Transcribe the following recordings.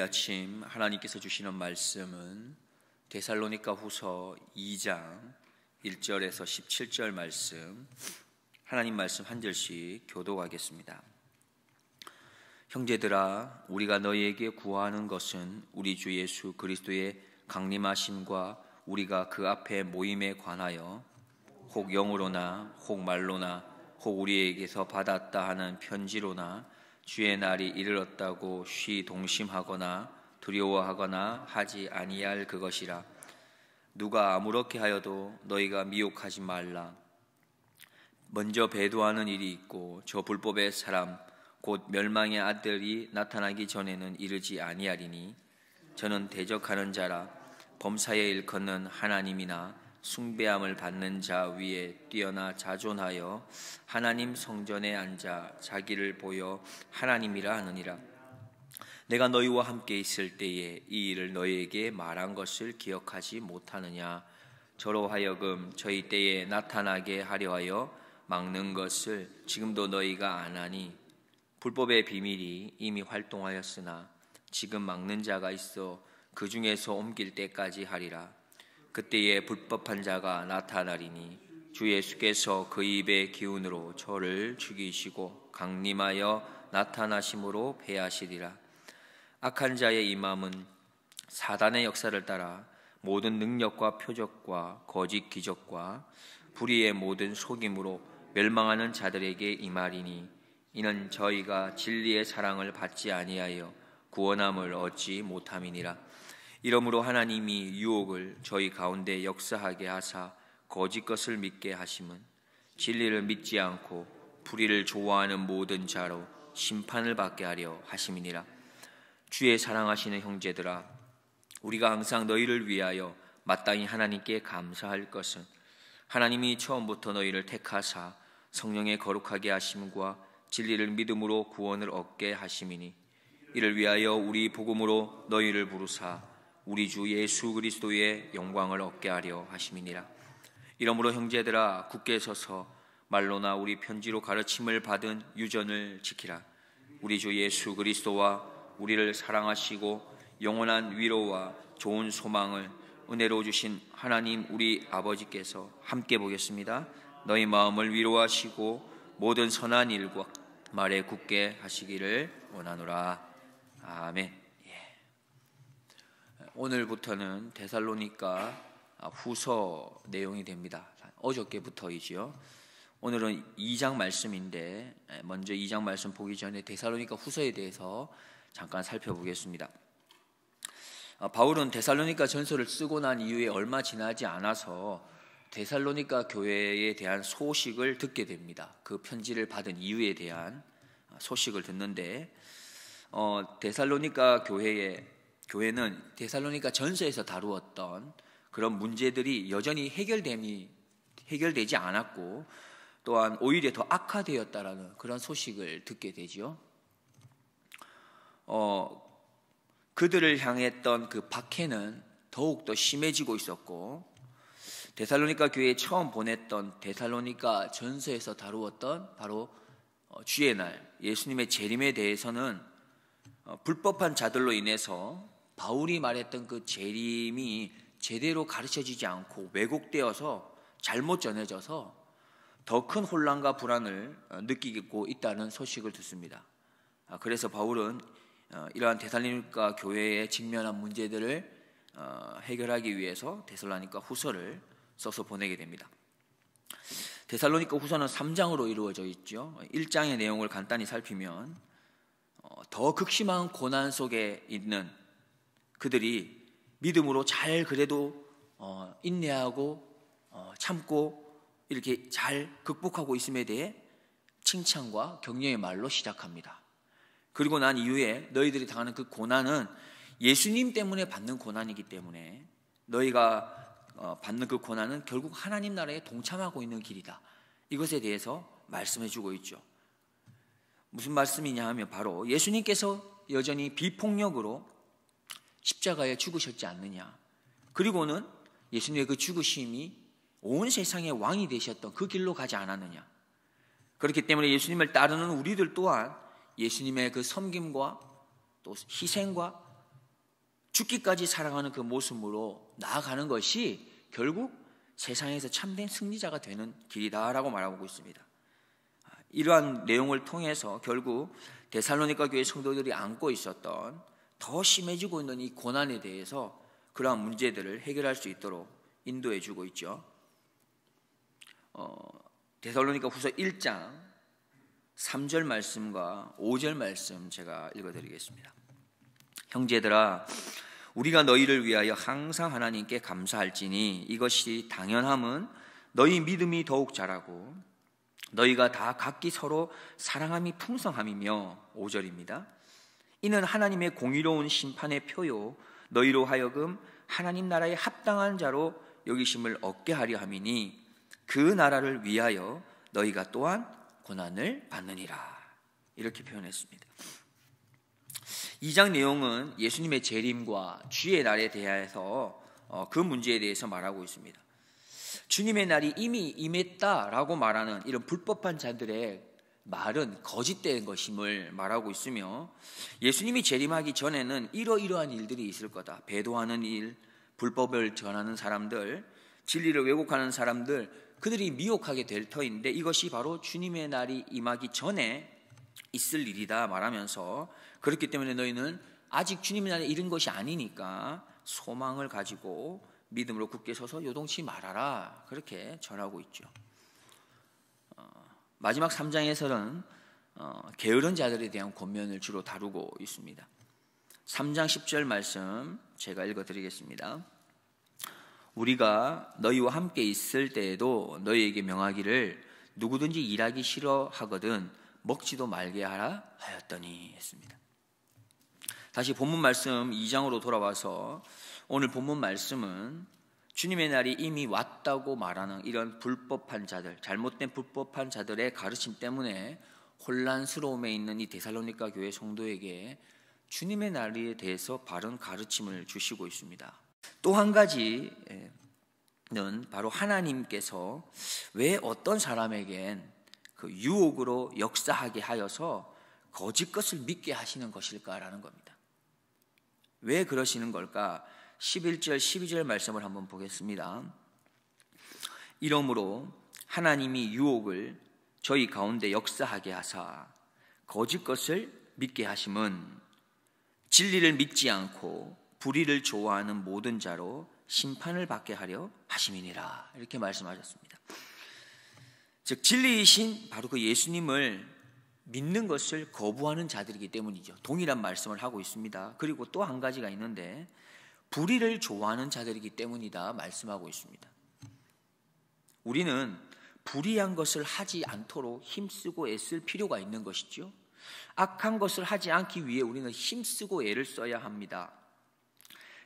이 아침 하나님께서 주시는 말씀은 데살로니가 후서 2장 1절에서 17절 말씀, 하나님 말씀 한 절씩 교독하겠습니다. 형제들아, 우리가 너희에게 구하는 것은 우리 주 예수 그리스도의 강림하심과 우리가 그 앞에 모임에 관하여 혹 영으로나 혹 말로나 혹 우리에게서 받았다 하는 편지로나 주의 날이 이르렀다고 쉬 동심하거나 두려워하거나 하지 아니할 그것이라. 누가 아무렇게 하여도 너희가 미혹하지 말라. 먼저 배도하는 일이 있고 저 불법의 사람 곧 멸망의 아들이 나타나기 전에는 이르지 아니하리니 저는 대적하는 자라. 범사에 일컫는 하나님이나 숭배함을 받는 자 위에 뛰어나 자존하여 하나님 성전에 앉아 자기를 보여 하나님이라 하느니라. 내가 너희와 함께 있을 때에 이 일을 너희에게 말한 것을 기억하지 못하느냐. 저로 하여금 저희 때에 나타나게 하려 하여 막는 것을 지금도 너희가 안 하니 불법의 비밀이 이미 활동하였으나 지금 막는 자가 있어 그 중에서 옮길 때까지 하리라. 그때에 불법한 자가 나타나리니 주 예수께서 그 입의 기운으로 저를 죽이시고 강림하여 나타나심으로 패하시리라. 악한 자의 임함은 사단의 역사를 따라 모든 능력과 표적과 거짓 기적과 불의의 모든 속임으로 멸망하는 자들에게 임하리니 이는 저희가 진리의 사랑을 받지 아니하여 구원함을 얻지 못함이니라. 이러므로 하나님이 유혹을 저희 가운데 역사하게 하사 거짓 것을 믿게 하심은 진리를 믿지 않고 불의를 좋아하는 모든 자로 심판을 받게 하려 하심이니라. 주의 사랑하시는 형제들아, 우리가 항상 너희를 위하여 마땅히 하나님께 감사할 것은 하나님이 처음부터 너희를 택하사 성령의 거룩하게 하심과 진리를 믿음으로 구원을 얻게 하심이니 이를 위하여 우리 복음으로 너희를 부르사 우리 주 예수 그리스도의 영광을 얻게 하려 하심이니라. 이러므로 형제들아, 굳게 서서 말로나 우리 편지로 가르침을 받은 유전을 지키라. 우리 주 예수 그리스도와 우리를 사랑하시고 영원한 위로와 좋은 소망을 은혜로 주신 하나님 우리 아버지께서 함께 보겠습니다. 너희 마음을 위로하시고 모든 선한 일과 말에 굳게 하시기를 원하노라. 아멘. 오늘부터는 데살로니가 후서 내용이 됩니다. 어저께부터이지요. 오늘은 2장 말씀인데 먼저 2장 말씀 보기 전에 데살로니가 후서에 대해서 잠깐 살펴보겠습니다. 바울은 데살로니가 전서를 쓰고 난 이후에 얼마 지나지 않아서 데살로니가 교회에 대한 소식을 듣게 됩니다. 그 편지를 받은 이유에 대한 소식을 듣는데 데살로니가 교회는 데살로니가 전서에서 다루었던 그런 문제들이 여전히 해결되지 않았고 또한 오히려 더 악화되었다라는 그런 소식을 듣게 되죠. 그들을 향했던 그 박해는 더욱더 심해지고 있었고 데살로니가 교회에 처음 보냈던 데살로니가 전서에서 다루었던 바로 주의 날 예수님의 재림에 대해서는 불법한 자들로 인해서 바울이 말했던 그 재림이 제대로 가르쳐지지 않고 왜곡되어서 잘못 전해져서 더 큰 혼란과 불안을 느끼고 있다는 소식을 듣습니다. 그래서 바울은 이러한 데살로니가 교회에 직면한 문제들을 해결하기 위해서 데살로니가 후서를 써서 보내게 됩니다. 데살로니가 후서는 3장으로 이루어져 있죠. 1장의 내용을 간단히 살피면 더 극심한 고난 속에 있는 그들이 믿음으로 잘 그래도 인내하고 참고 이렇게 잘 극복하고 있음에 대해 칭찬과 격려의 말로 시작합니다. 그리고 난 이후에 너희들이 당하는 그 고난은 예수님 때문에 받는 고난이기 때문에 너희가 받는 그 고난은 결국 하나님 나라에 동참하고 있는 길이다. 이것에 대해서 말씀해주고 있죠. 무슨 말씀이냐 하면 바로 예수님께서 여전히 비폭력으로 십자가에 죽으셨지 않느냐. 그리고는 예수님의 그 죽으심이 온 세상의 왕이 되셨던 그 길로 가지 않았느냐. 그렇기 때문에 예수님을 따르는 우리들 또한 예수님의 그 섬김과 또 희생과 죽기까지 사랑하는 그 모습으로 나아가는 것이 결국 세상에서 참된 승리자가 되는 길이다라고 말하고 있습니다. 이러한 내용을 통해서 결국 데살로니가 교회 성도들이 안고 있었던 더 심해지고 있는 이 고난에 대해서 그러한 문제들을 해결할 수 있도록 인도해 주고 있죠. 데살로니가 후서 1장 3절 말씀과 5절 말씀 제가 읽어드리겠습니다. 형제들아, 우리가 너희를 위하여 항상 하나님께 감사할지니 이것이 당연함은 너희 믿음이 더욱 자라고 너희가 다 각기 서로 사랑함이 풍성함이며, 5절입니다. 이는 하나님의 공의로운 심판의 표요 너희로 하여금 하나님 나라에 합당한 자로 여기심을 얻게 하려 함이니 그 나라를 위하여 너희가 또한 고난을 받느니라. 이렇게 표현했습니다. 2장 내용은 예수님의 재림과 주의 날에 대해서 그 문제에 대해서 말하고 있습니다. 주님의 날이 이미 임했다라고 말하는 이런 불법한 자들의 말은 거짓된 것임을 말하고 있으며, 예수님이 재림하기 전에는 이러이러한 일들이 있을 거다. 배도하는 일, 불법을 전하는 사람들, 진리를 왜곡하는 사람들, 그들이 미혹하게 될 터인데 이것이 바로 주님의 날이 임하기 전에 있을 일이다 말하면서, 그렇기 때문에 너희는 아직 주님의 날에 이른 것이 아니니까 소망을 가지고 믿음으로 굳게 서서 요동치 말아라, 그렇게 전하고 있죠. 마지막 3장에서는 게으른 자들에 대한 권면을 주로 다루고 있습니다. 3장 10절 말씀 제가 읽어드리겠습니다. 우리가 너희와 함께 있을 때에도 너희에게 명하기를 누구든지 일하기 싫어하거든 먹지도 말게 하라 하였더니 했습니다. 다시 본문 말씀 2장으로 돌아와서 오늘 본문 말씀은 주님의 날이 이미 왔다고 말하는 이런 불법한 자들, 잘못된 불법한 자들의 가르침 때문에 혼란스러움에 있는 이 데살로니가 교회 성도에게 주님의 날에 대해서 바른 가르침을 주시고 있습니다. 또 한 가지는 바로 하나님께서 왜 어떤 사람에겐 그 유혹으로 역사하게 하여서 거짓 것을 믿게 하시는 것일까라는 겁니다. 왜 그러시는 걸까? 11절 12절 말씀을 한번 보겠습니다. 이러므로 하나님이 유혹을 저희 가운데 역사하게 하사 거짓 것을 믿게 하심은 진리를 믿지 않고 불의를 좋아하는 모든 자로 심판을 받게 하려 하심이니라. 이렇게 말씀하셨습니다. 즉 진리이신 바로 그 예수님을 믿는 것을 거부하는 자들이기 때문이죠. 동일한 말씀을 하고 있습니다. 그리고 또 한 가지가 있는데 불의를 좋아하는 자들이기 때문이다 말씀하고 있습니다. 우리는 불의한 것을 하지 않도록 힘쓰고 애쓸 필요가 있는 것이죠. 악한 것을 하지 않기 위해 우리는 힘쓰고 애를 써야 합니다.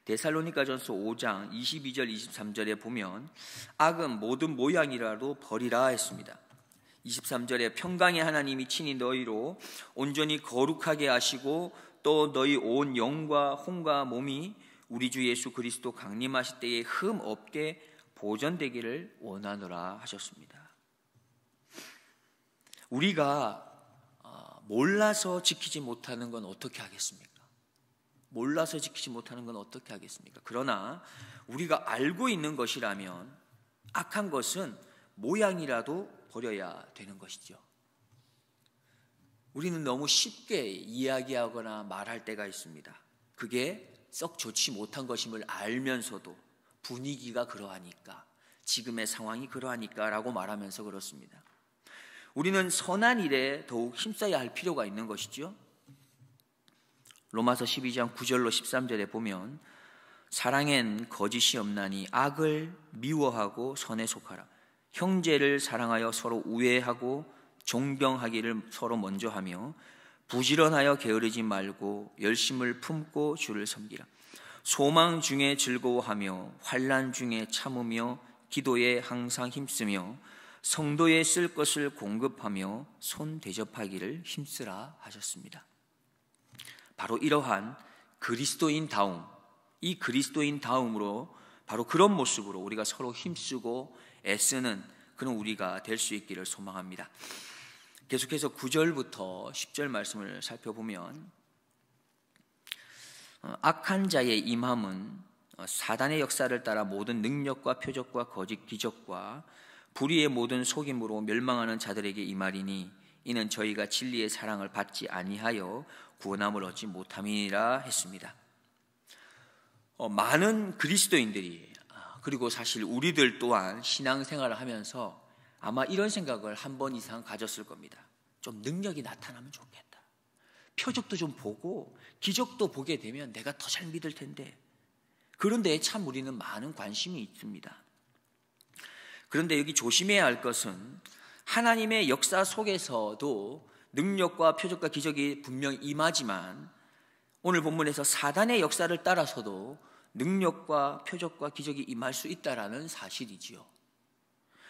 데살로니가전서 5장 22절 23절에 보면 악은 모든 모양이라도 버리라 했습니다. 23절에 평강의 하나님이 친히 너희로 온전히 거룩하게 하시고 또 너희 온 영과 혼과 몸이 우리 주 예수 그리스도 강림하실 때에 흠 없게 보존되기를 원하노라 하셨습니다. 우리가 몰라서 지키지 못하는 건 어떻게 하겠습니까? 몰라서 지키지 못하는 건 어떻게 하겠습니까? 그러나 우리가 알고 있는 것이라면 악한 것은 모양이라도 버려야 되는 것이죠. 우리는 너무 쉽게 이야기하거나 말할 때가 있습니다. 그게 썩 좋지 못한 것임을 알면서도 분위기가 그러하니까, 지금의 상황이 그러하니까 라고 말하면서 그렇습니다. 우리는 선한 일에 더욱 힘써야 할 필요가 있는 것이죠. 로마서 12장 9절로 13절에 보면 사랑엔 거짓이 없나니 악을 미워하고 선에 속하라. 형제를 사랑하여 서로 우애하고 존경하기를 서로 먼저 하며 부지런하여 게으르지 말고 열심을 품고 주를 섬기라. 소망 중에 즐거워하며 환난 중에 참으며 기도에 항상 힘쓰며 성도에 쓸 것을 공급하며 손 대접하기를 힘쓰라 하셨습니다. 바로 이러한 그리스도인다움, 이 그리스도인다움으로 바로 그런 모습으로 우리가 서로 힘쓰고 애쓰는 그런 우리가 될 수 있기를 소망합니다. 계속해서 9절부터 10절 말씀을 살펴보면 악한 자의 임함은 사단의 역사를 따라 모든 능력과 표적과 거짓 기적과 불의의 모든 속임으로 멸망하는 자들에게 임하리니 이는 저희가 진리의 사랑을 받지 아니하여 구원함을 얻지 못함이니라 했습니다. 많은 그리스도인들이, 그리고 사실 우리들 또한 신앙생활을 하면서 아마 이런 생각을 한 번 이상 가졌을 겁니다. 좀 능력이 나타나면 좋겠다. 표적도 좀 보고 기적도 보게 되면 내가 더 잘 믿을 텐데. 그런데 참 우리는 많은 관심이 있습니다. 그런데 여기 조심해야 할 것은 하나님의 역사 속에서도 능력과 표적과 기적이 분명히 임하지만 오늘 본문에서 사단의 역사를 따라서도 능력과 표적과 기적이 임할 수 있다라는 사실이지요.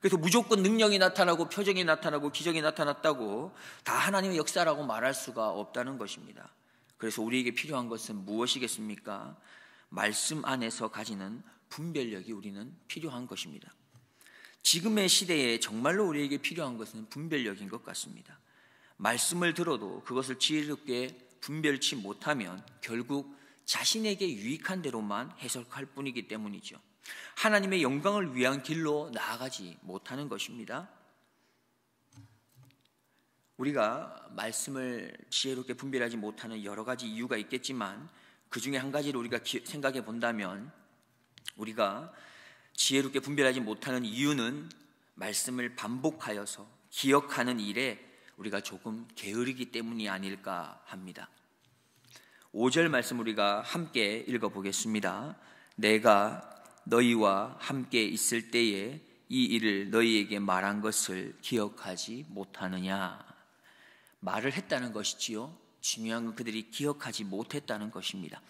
그래서 무조건 능력이 나타나고 표적이 나타나고 기적이 나타났다고 다 하나님의 역사라고 말할 수가 없다는 것입니다. 그래서 우리에게 필요한 것은 무엇이겠습니까? 말씀 안에서 가지는 분별력이 우리는 필요한 것입니다. 지금의 시대에 정말로 우리에게 필요한 것은 분별력인 것 같습니다. 말씀을 들어도 그것을 지혜롭게 분별치 못하면 결국 자신에게 유익한 대로만 해석할 뿐이기 때문이죠. 하나님의 영광을 위한 길로 나아가지 못하는 것입니다. 우리가 말씀을 지혜롭게 분별하지 못하는 여러 가지 이유가 있겠지만 그 중에 한 가지를 우리가 생각해 본다면 우리가 지혜롭게 분별하지 못하는 이유는 말씀을 반복하여서 기억하는 일에 우리가 조금 게으르기 때문이 아닐까 합니다. 5절 말씀 우리가 함께 읽어보겠습니다. 내가 너희와 함께 있을 때에 이 일을 너희에게 말한 것을 기억하지 못하느냐. 말을 했다는 것이지요. 중요한 건 그들이 기억하지 못했다는 것입니다.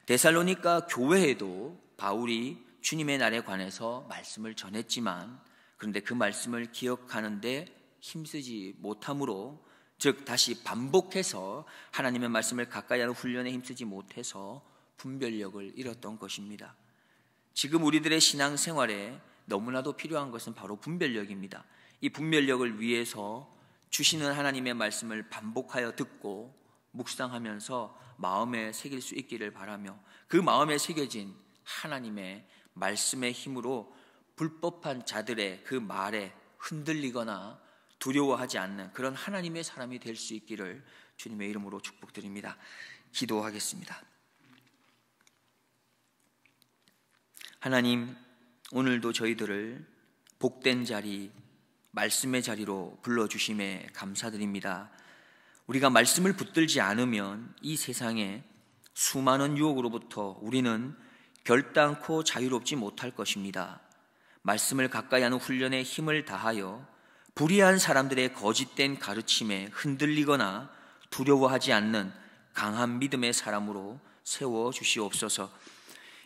데살로니가 교회에도 바울이 주님의 날에 관해서 말씀을 전했지만 그런데 그 말씀을 기억하는데 힘쓰지 못함으로, 즉 다시 반복해서 하나님의 말씀을 가까이 하는 훈련에 힘쓰지 못해서 분별력을 잃었던 것입니다. 지금 우리들의 신앙생활에 너무나도 필요한 것은 바로 분별력입니다. 이 분별력을 위해서 주시는 하나님의 말씀을 반복하여 듣고 묵상하면서 마음에 새길 수 있기를 바라며 그 마음에 새겨진 하나님의 말씀의 힘으로 불법한 자들의 그 말에 흔들리거나 두려워하지 않는 그런 하나님의 사람이 될 수 있기를 주님의 이름으로 축복드립니다. 기도하겠습니다. 하나님, 오늘도 저희들을 복된 자리, 말씀의 자리로 불러주심에 감사드립니다. 우리가 말씀을 붙들지 않으면 이 세상에 수많은 유혹으로부터 우리는 결단코 자유롭지 못할 것입니다. 말씀을 가까이 하는 훈련에 힘을 다하여 불의한 사람들의 거짓된 가르침에 흔들리거나 두려워하지 않는 강한 믿음의 사람으로 세워주시옵소서.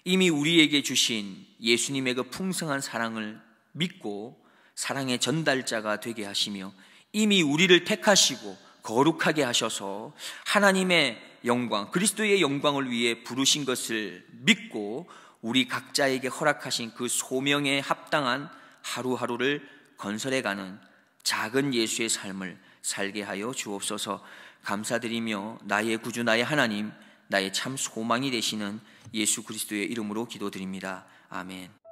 이미 우리에게 주신 예수님의 그 풍성한 사랑을 믿고 사랑의 전달자가 되게 하시며 이미 우리를 택하시고 거룩하게 하셔서 하나님의 영광, 그리스도의 영광을 위해 부르신 것을 믿고 우리 각자에게 허락하신 그 소명에 합당한 하루하루를 건설해가는 작은 예수의 삶을 살게 하여 주옵소서. 감사드리며 나의 구주, 나의 하나님, 나의 참 소망이 되시는 예수 그리스도의 이름으로 기도드립니다. 아멘.